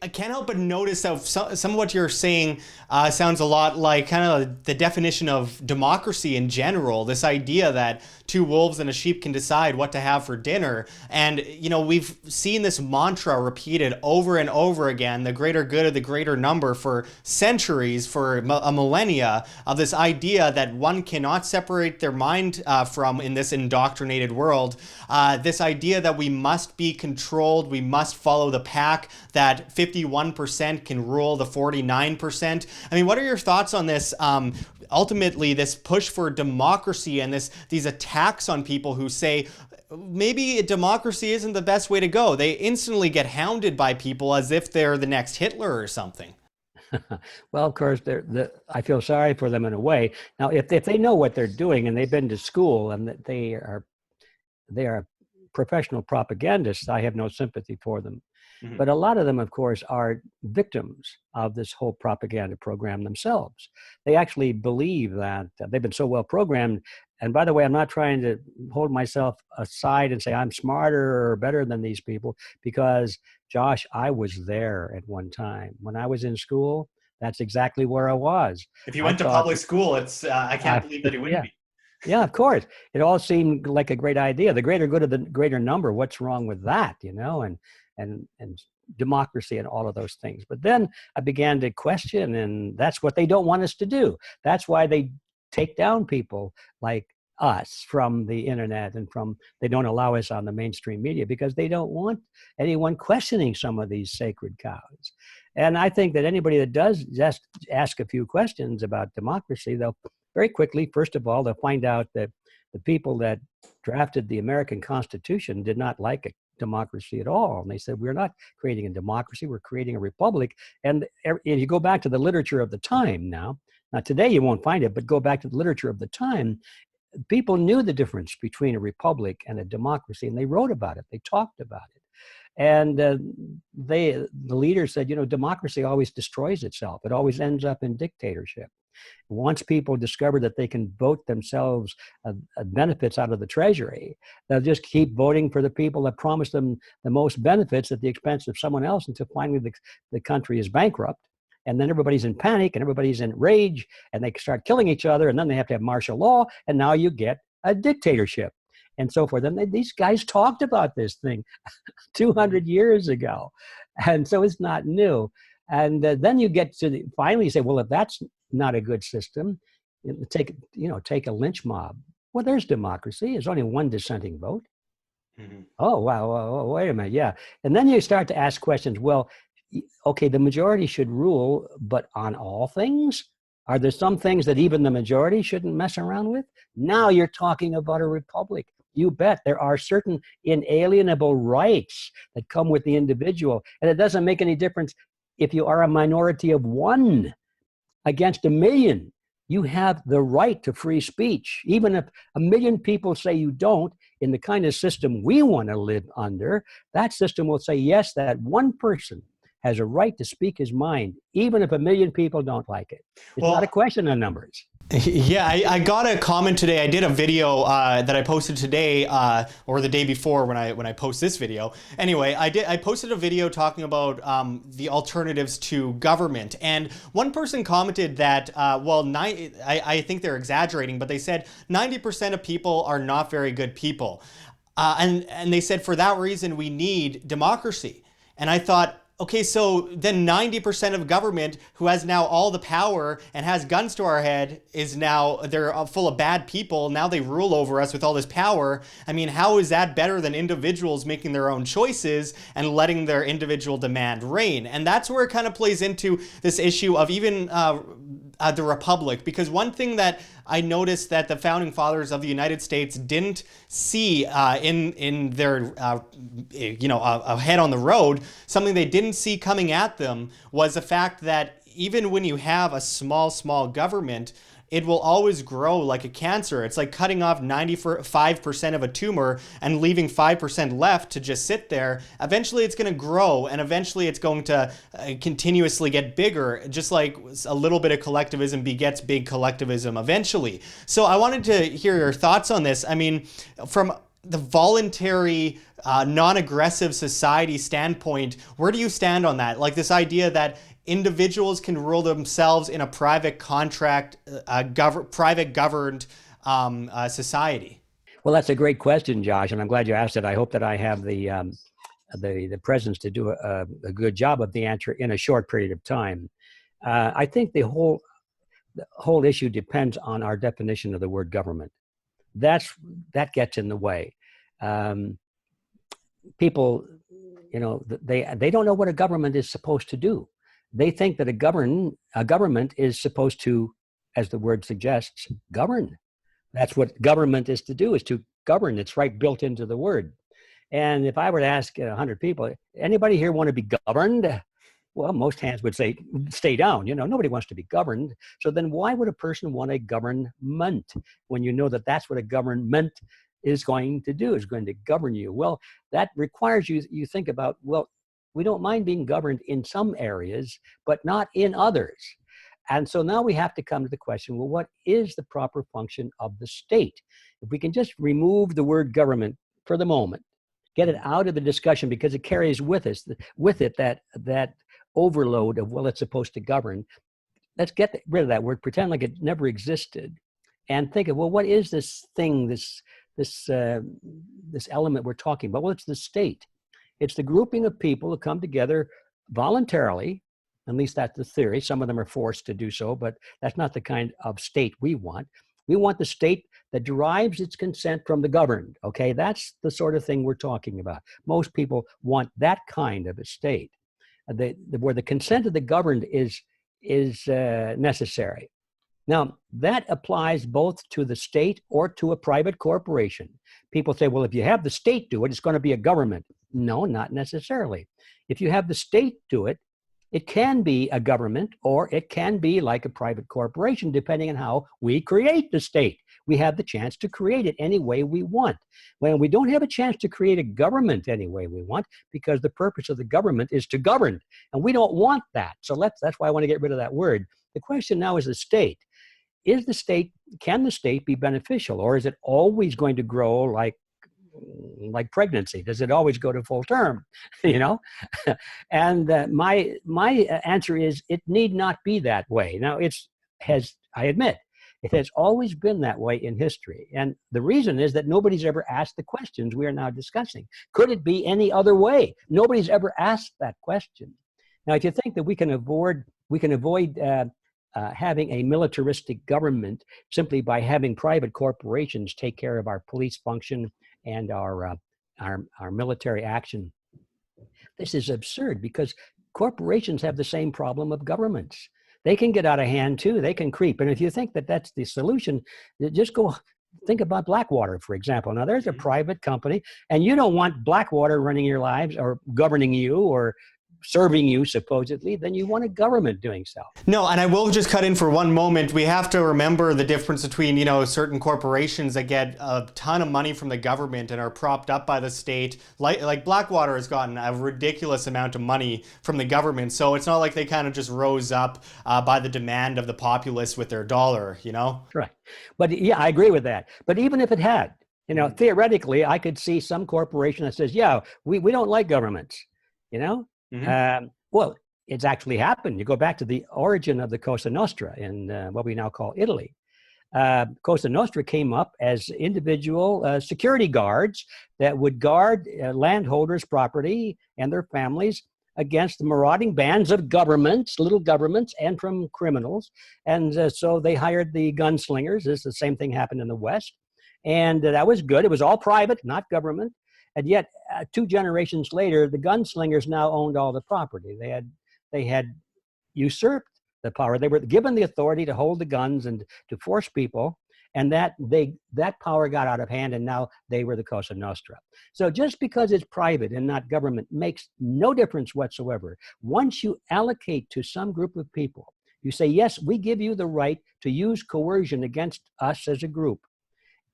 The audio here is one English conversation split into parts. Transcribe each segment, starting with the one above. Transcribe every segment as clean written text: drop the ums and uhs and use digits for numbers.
I can't help but notice that some of what you're saying sounds a lot like kind of the definition of democracy in general. This idea that two wolves and a sheep can decide what to have for dinner. And, we've seen this mantra repeated over and over again, the greater good of the greater number, for centuries, for a millennia, of this idea that one cannot separate their mind from in this indoctrinated world. This idea that we must be controlled, we must follow the pack, that 51% can rule the 49%. I mean, what are your thoughts on this? Ultimately, this push for democracy and these attacks on people who say maybe democracy isn't the best way to go. They instantly get hounded by people as if they're the next Hitler or something. Well, of course, I feel sorry for them in a way. Now, if they know what they're doing and they've been to school and that they are professional propagandists, I have no sympathy for them. Mm-hmm. But a lot of them, of course, are victims of this whole propaganda program themselves. They actually believe that they've been so well programmed. And by the way, I'm not trying to hold myself aside and say I'm smarter or better than these people, because, Josh, I was there at one time. When I was in school, that's exactly where I was. If you went to public school, I can't believe that it wouldn't be. Yeah, of course. It all seemed like a great idea. The greater good of the greater number. What's wrong with that? And democracy and all of those things. But then I began to question, and that's what they don't want us to do. That's why they take down people like us from the internet and they don't allow us on the mainstream media, because they don't want anyone questioning some of these sacred cows. And I think that anybody that does just ask a few questions about democracy, they'll very quickly, first of all, they'll find out that the people that drafted the American Constitution did not like democracy at all. And they said, we're not creating a democracy, we're creating a republic. And if you go back to the literature of the time now today you won't find it, but go back to the literature of the time, people knew the difference between a republic and a democracy, and they wrote about it, they talked about it. And the leaders said, democracy always destroys itself. It always ends up in dictatorship. Once people discover that they can vote themselves benefits out of the treasury, they'll just keep voting for the people that promise them the most benefits at the expense of someone else, until finally the country is bankrupt. And then everybody's in panic and everybody's in rage and they start killing each other, and then they have to have martial law, and now you get a dictatorship and so forth. And these guys talked about this thing 200 years ago. And so it's not new. And then you get to finally say, well, if that's not a good system, take a lynch mob. Well, there's democracy. There's only one dissenting vote. Mm-hmm. Oh, wow. Oh, wait a minute. Yeah. And then you start to ask questions. Well, okay, the majority should rule, but on all things? Are there some things that even the majority shouldn't mess around with? Now you're talking about a republic. You bet. There are certain inalienable rights that come with the individual. And it doesn't make any difference if you are a minority of one against a million. You have the right to free speech. Even if a million people say you don't, in the kind of system we want to live under, that system will say, yes, that one person has a right to speak his mind, even if a million people don't like it. It's not a question of numbers. Yeah, I got a comment today. I did a video that I posted today or the day before when I post this video. Anyway, I posted a video talking about the alternatives to government, and one person commented that I think they're exaggerating, but they said 90% of people are not very good people, and they said for that reason we need democracy. And I thought, okay, so then 90% of government, who has now all the power and has guns to our head, they're full of bad people. Now they rule over us with all this power. I mean, how is that better than individuals making their own choices and letting their individual demand reign? And that's where it kind of plays into this issue of even the republic, because one thing that I noticed that the founding fathers of the United States didn't see in their ahead on the road, something they didn't see coming at them, was the fact that even when you have a small government, it will always grow like a cancer. It's like cutting off 95% of a tumor and leaving 5% left to just sit there. Eventually it's going to grow, and eventually it's going to continuously get bigger, just like a little bit of collectivism begets big collectivism eventually. So I wanted to hear your thoughts on this. I mean, from the voluntary, non-aggressive society standpoint, where do you stand on that? Like this idea that individuals can rule themselves in a private contract, private governed society? Well, that's a great question, Josh, and I'm glad you asked it. I hope that I have the presence to do a good job of the answer in a short period of time. I think the whole issue depends on our definition of the word government. That gets in the way. People, they don't know what a government is supposed to do. They think that a government is supposed to, as the word suggests, govern. That's what government is to do, is to govern. It's right built into the word. And if I were to ask 100 people, anybody here want to be governed? Well, most hands would say, stay down. Nobody wants to be governed. So then why would a person want a government when you know that that's what a government is going to do, is going to govern you? Well, that requires you think about, well, we don't mind being governed in some areas, but not in others. And so now we have to come to the question, well, what is the proper function of the state? If we can just remove the word government for the moment, get it out of the discussion, because it carries with it that overload of, well, it's supposed to govern. Let's get rid of that word, pretend like it never existed, and think of, well, what is this thing, this element we're talking about? Well, it's the state. It's the grouping of people who come together voluntarily. At least that's the theory. Some of them are forced to do so, but that's not the kind of state we want. We want the state that derives its consent from the governed. Okay, that's the sort of thing we're talking about. Most people want that kind of a state, where the consent of the governed is necessary. Now, that applies both to the state or to a private corporation. People say, well, if you have the state do it, it's going to be a government. No, not necessarily. If you have the state do it, it can be a government, or it can be like a private corporation, depending on how we create the state. We have the chance to create it any way we want. When we don't have a chance to create a government any way we want, because the purpose of the government is to govern, and we don't want that. So that's why I want to get rid of that word. The question now is the state. Can the state be beneficial, or is it always going to grow like pregnancy? Does it always go to full term? And my answer is, it need not be that way. Now, I admit, it has always been that way in history. And the reason is that nobody's ever asked the questions we are now discussing. Could it be any other way? Nobody's ever asked that question. Now, if you think that we can avoid having a militaristic government simply by having private corporations take care of our police function and our military action, this is absurd, because corporations have the same problem of governments. They can get out of hand too. They can creep. And if you think that that's the solution, just go think about Blackwater, for example. Now, there's a private company, and you don't want Blackwater running your lives or governing you or serving you, supposedly, then you want a government doing so. No, and I will just cut in for one moment. We have to remember the difference between, certain corporations that get a ton of money from the government and are propped up by the state. Like Blackwater has gotten a ridiculous amount of money from the government. So it's not like they kind of just rose up by the demand of the populace with their dollar, Right. But yeah, I agree with that. But even if it had, theoretically, I could see some corporation that says, yeah, we don't like governments, Mm-hmm. Well, it's actually happened. You go back to the origin of the Cosa Nostra in what we now call Italy. Cosa Nostra came up as individual security guards that would guard landholders' property and their families against the marauding bands of governments, little governments, and from criminals. And so they hired the gunslingers. The same thing happened in the West. And that was good. It was all private, not government. And yet, 2 generations later, the gunslingers now owned all the property. They had usurped the power. They were given the authority to hold the guns and to force people, and that power got out of hand, and now they were the Cosa Nostra. So just because it's private and not government makes no difference whatsoever. Once you allocate to some group of people, you say, yes, we give you the right to use coercion against us as a group.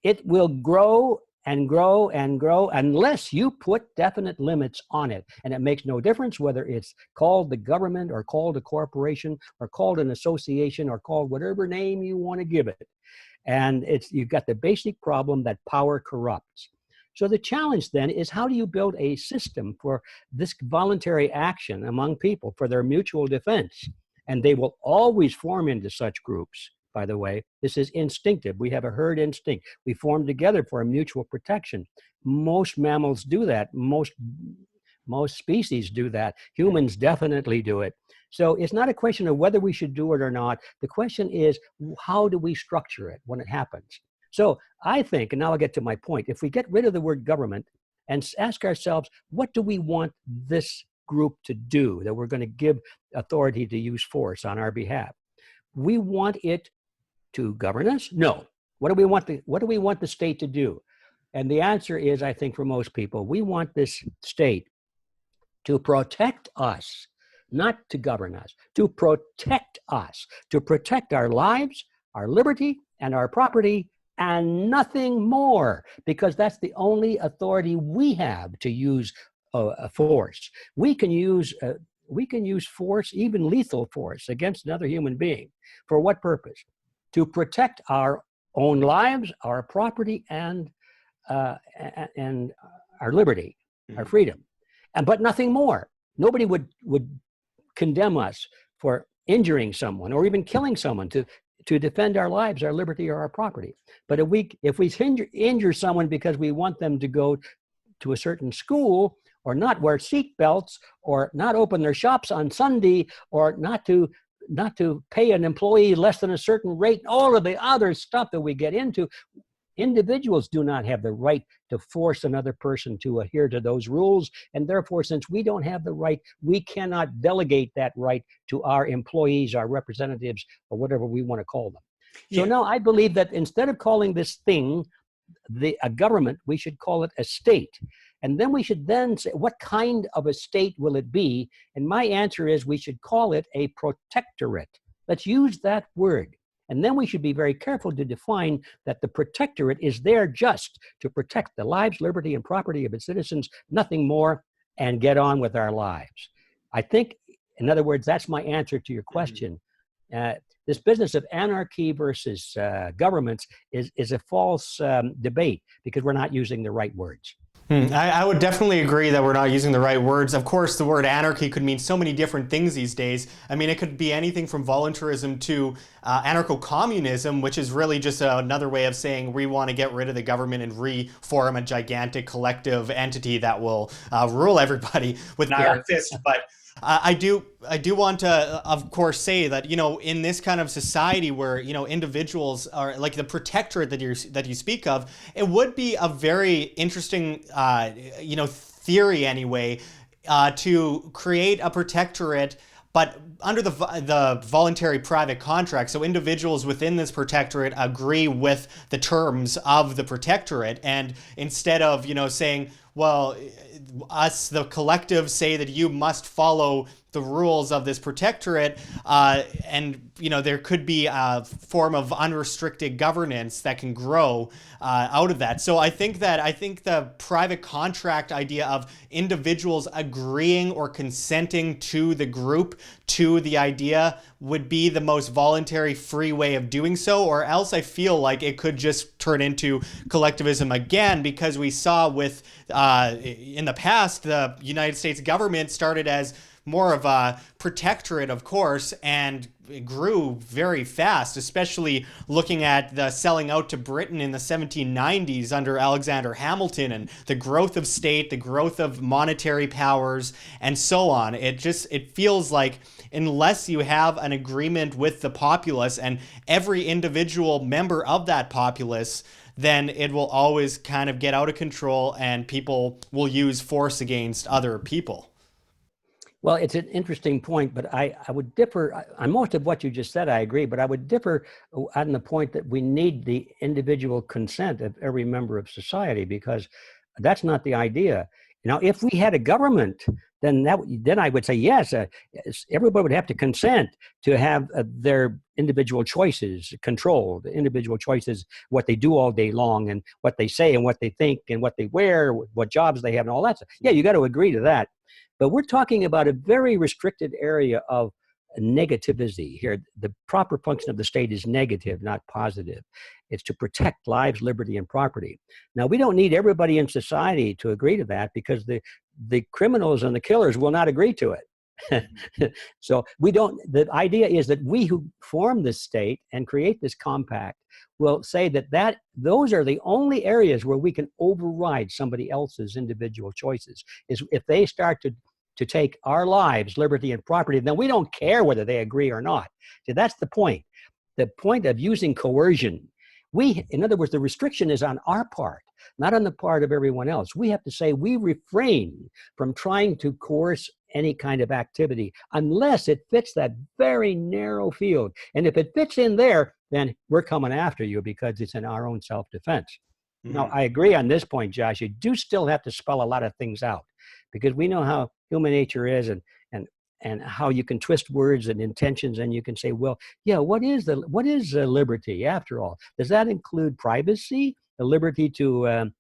It will grow and grow and grow unless you put definite limits on it. And it makes no difference whether it's called the government or called a corporation or called an association or called whatever name you want to give it. And you've got the basic problem that power corrupts. So the challenge then is, how do you build a system for this voluntary action among people for their mutual defense? And they will always form into such groups. By the way, this is instinctive. We have a herd instinct. We form together for a mutual protection. Most mammals do that. Most species do that. Humans definitely do it. So it's not a question of whether we should do it or not. The question is, how do we structure it when it happens? So I think, and now I'll get to my point, if we get rid of the word government and ask ourselves, what do we want this group to do that we're going to give authority to use force on our behalf? We want it to govern us? No. What do we want the state to do? And the answer is, I think for most people, we want this state to protect us, not to govern us, to protect us, to protect our lives, our liberty, and our property, and nothing more, because that's the only authority we have to use force. We can use force, even lethal force, against another human being. For what purpose? To protect our own lives, our property, and our liberty, our freedom, but nothing more. Nobody would condemn us for injuring someone or even killing someone to defend our lives, our liberty, or our property. But if we injure someone because we want them to go to a certain school, or not wear seat belts, or not open their shops on Sunday, or not to pay an employee less than a certain rate, all of the other stuff that we get into, individuals do not have the right to force another person to adhere to those rules. And therefore, since we don't have the right, we cannot delegate that right to our employees, our representatives, or whatever we want to call them. So now I believe that instead of calling this thing a government, we should call it a state. And then we should then say, what kind of a state will it be? And my answer is, we should call it a protectorate. Let's use that word. And then we should be very careful to define that the protectorate is there just to protect the lives, liberty, and property of its citizens, nothing more, and get on with our lives. I think, in other words, that's my answer to your question. This business of anarchy versus governments is a false debate, because we're not using the right words. I would definitely agree that we're not using the right words. Of course, the word anarchy could mean so many different things these days. I mean, it could be anything from voluntarism to anarcho-communism, which is really just another way of saying we want to get rid of the government and reform a gigantic collective entity that will rule everybody with an iron fist. But I do want to, of course, say that, in this kind of society where, individuals are like the protectorate that you speak of, it would be a very interesting, theory anyway, to create a protectorate, but under the voluntary private contract. So individuals within this protectorate agree with the terms of the protectorate. And instead of, saying, well, us, the collective, say that you must follow the rules of this protectorate, and there could be a form of unrestricted governance that can grow out of that. So I think the private contract idea of individuals agreeing or consenting to the group, to the idea, would be the most voluntary, free way of doing so, or else I feel like it could just turn into collectivism again, because we saw with in the past, the United States government started as more of a protectorate, of course, and it grew very fast, especially looking at the selling out to Britain in the 1790s under Alexander Hamilton, and the growth of state, the growth of monetary powers, and so on. It feels like unless you have an agreement with the populace and every individual member of that populace, then it will always kind of get out of control and people will use force against other people. Well, it's an interesting point, but I would differ on most of what you just said. I agree, but I would differ on the point that we need the individual consent of every member of society, because that's not the idea. If we had a government, then I would say yes. Everybody would have to consent to have their individual choices controlled. Individual choices, what they do all day long, and what they say, and what they think, and what they wear, what jobs they have, and all that stuff. Yeah, you got to agree to that. But we're talking about a very restricted area of negativity here. The proper function of the state is negative, not positive. It's to protect lives, liberty, and property. Now, we don't need everybody in society to agree to that, because the criminals and the killers will not agree to it. So the idea is that we who form this state and create this compact will say that those are the only areas where we can override somebody else's individual choices. Is if they start to take our lives, liberty, and property, then we don't care whether they agree or not. So that's the point. The point of using coercion. In other words, the restriction is on our part, not on the part of everyone else. We have to say we refrain from trying to coerce any kind of activity unless it fits that very narrow field. And if it fits in there, then we're coming after you because it's in our own self-defense. Mm-hmm. Now, I agree on this point, Josh. You do still have to spell a lot of things out, because we know how human nature is, and how you can twist words and intentions, and you can say, well, yeah, what is liberty after all? Does that include privacy, the liberty to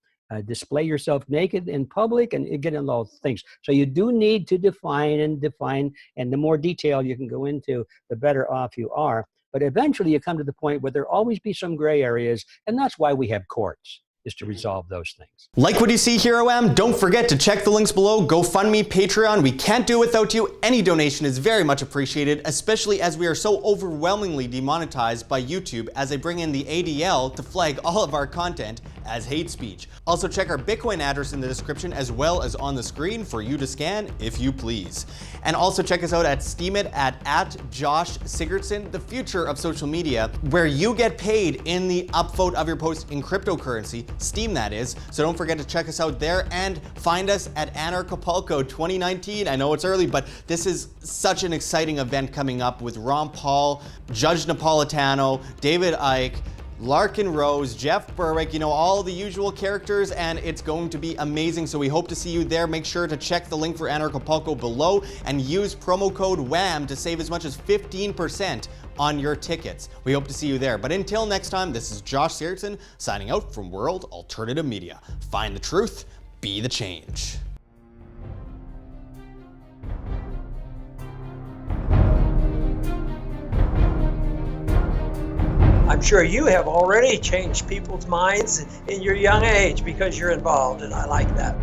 display yourself naked in public, and get into all things? So you do need to define, and the more detail you can go into, the better off you are. But eventually you come to the point where there'll always be some gray areas, and that's why we have courts, is to resolve those things. Like what you see here, OM? Don't forget to check the links below. GoFundMe, Patreon. We can't do it without you. Any donation is very much appreciated, especially as we are so overwhelmingly demonetized by YouTube as they bring in the ADL to flag all of our content as hate speech. Also check our Bitcoin address in the description as well as on the screen for you to scan if you please. And also check us out at Steemit at Josh Sigurdson, the future of social media, where you get paid in the upvote of your post in cryptocurrency, Steem that is. So don't forget to check us out there, and find us at Anarchapulco 2019. I know it's early, but this is such an exciting event coming up with Ron Paul, Judge Napolitano, David Icke, Larkin Rose, Jeff Berwick, all the usual characters, and it's going to be amazing. So we hope to see you there. Make sure to check the link for Anarchapulco below and use promo code WHAM to save as much as 15% on your tickets. We hope to see you there. But until next time, this is Josh Sigurdson signing out from World Alternative Media. Find the truth, be the change. I'm sure you have already changed people's minds in your young age because you're involved, and I like that.